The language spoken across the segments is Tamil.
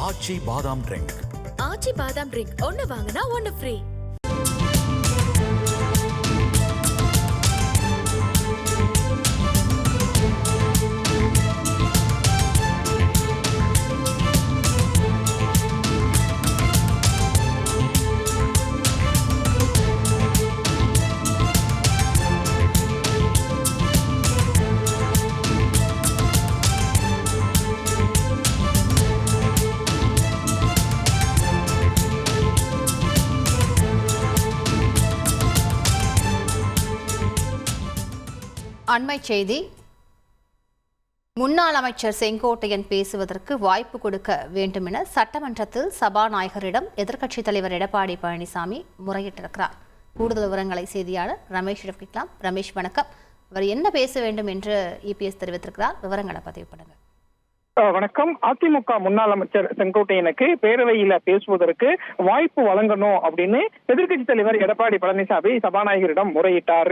ஆச்சி பாதாம் ட்ரிங்க். ஆச்சி பாதாம் ட்ரிங்க் ஒன்னு வாங்கினா ஒன்னு ஃப்ரீ. அண்மை செய்தி. முன்னாள் அமைச்சர் செங்கோட்டையன் பேசுவதற்கு வாய்ப்பு கொடுக்க வேண்டும் என சட்டமன்றத்தில் சபாநாயகரிடம் எதிர்க்கட்சித் தலைவர் எடப்பாடி பழனிசாமி முறையிட்டிருக்கிறார். கூடுதல் விவரங்களை செய்தியாளர் ரமேஷ் கேட்கலாம். ரமேஷ் வணக்கம். அவர் என்ன பேச வேண்டும் என்று இபிஎஸ் தெரிவித்திருக்கிறார், விவரங்களை பதிவு பண்ணுங்க. வணக்கம். அதிமுக முன்னாள் அமைச்சர் செங்கோட்டையனுக்கு பேரவையில பேசுவதற்கு வாய்ப்பு வழங்கணும் அப்படின்னு எதிர்க்கட்சி தலைவர் எடப்பாடி பழனிசாமி சபாநாயகரிடம் முறையிட்டார்.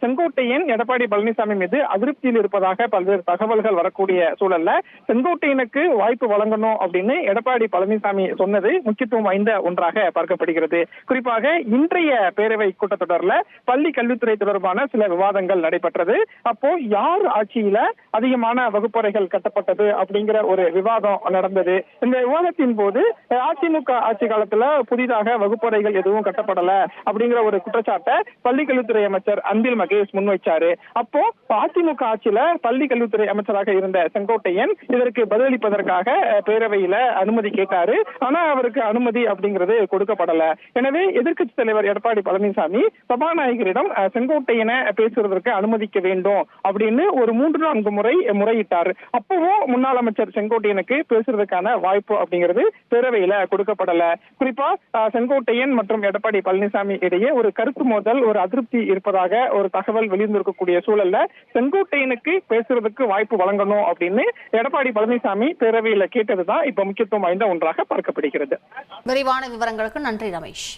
செங்கோட்டையன் எடப்பாடி பழனிசாமி மீது அதிருப்தியில் இருப்பதாக பல்வேறு தகவல்கள் வரக்கூடிய சூழல்ல செங்கோட்டையனுக்கு வாய்ப்பு வழங்கணும் அப்படின்னு எடப்பாடி பழனிசாமி சொன்னது முக்கியத்துவம் வாய்ந்த ஒன்றாக பார்க்கப்படுகிறது. குறிப்பாக இன்றைய பேரவை கூட்டத்தொடர்ல பள்ளி கல்வித்துறை தொடர்பான சில விவாதங்கள் நடைபெற்றது. அப்போ யார் ஆட்சியில அதிகமான வகுப்பறைகள் கட்டப்பட்டது அப்படிங்கிற ஒரு விவாதம் நடந்தது. இந்த விவாதத்தின் போது அதிமுக ஆட்சி காலத்துல புதிதாக வகுப்பறைகள் எதுவும் கட்டப்படல அப்படிங்கிற ஒரு குற்றச்சாட்டை பள்ளி கல்வித்துறை அமைச்சர் அன்பில் மகேஷ் முன்வைச்சாரு. அப்போ அதிமுக ஆட்சியில பள்ளி கல்வித்துறை அமைச்சராக இருந்த செங்கோட்டையன் இதற்கு பதிலளிப்பதற்காக பேரவையில அனுமதி கேட்டாரு. ஆனா அவருக்கு அனுமதி அப்படிங்கிறது கொடுக்கப்படல. எனவே எதிர்க்கட்சி தலைவர் எடப்பாடி பழனிசாமி சபாநாயகரிடம் செங்கோட்டையனை பேசுவதற்கு அனுமதிக்க வேண்டும் அப்படின்னு ஒரு 3-4 முறை முறையிட்டார். அப்பவும் முன்னாள் அமைச்சர் செங்கோட்டையனுக்கு பேசுறதுக்கான வாய்ப்பு அப்படிங்கிறது பேரவையில கொடுக்கப்படல. குறிப்பா செங்கோட்டையன் மற்றும் எடப்பாடி பழனிசாமி இடையே ஒரு கருத்து மோதல், ஒரு அதிருப்தி இருப்பதாக ஒரு தகவல் வெளியிருந்திருக்கக்கூடிய சூழல்ல செங்கோட்டையனுக்கு பேசுறதுக்கு வாய்ப்பு வழங்கணும் அப்படின்னு எடப்பாடி பழனிசாமி பேரவையில கேட்டதுதான் இப்ப முக்கியத்துவம் வாய்ந்த ஒன்றாக பார்க்கப்படுகிறது. விரிவான விவரங்களுக்கு நன்றி ரமேஷ்.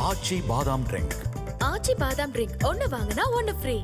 ஆச்சி பாதாம் ட்ரிங்க். ஆச்சி பாதாம் ட்ரிங்க் ஒன்னு வாங்கினா ஒன்னு ஃப்ரீ.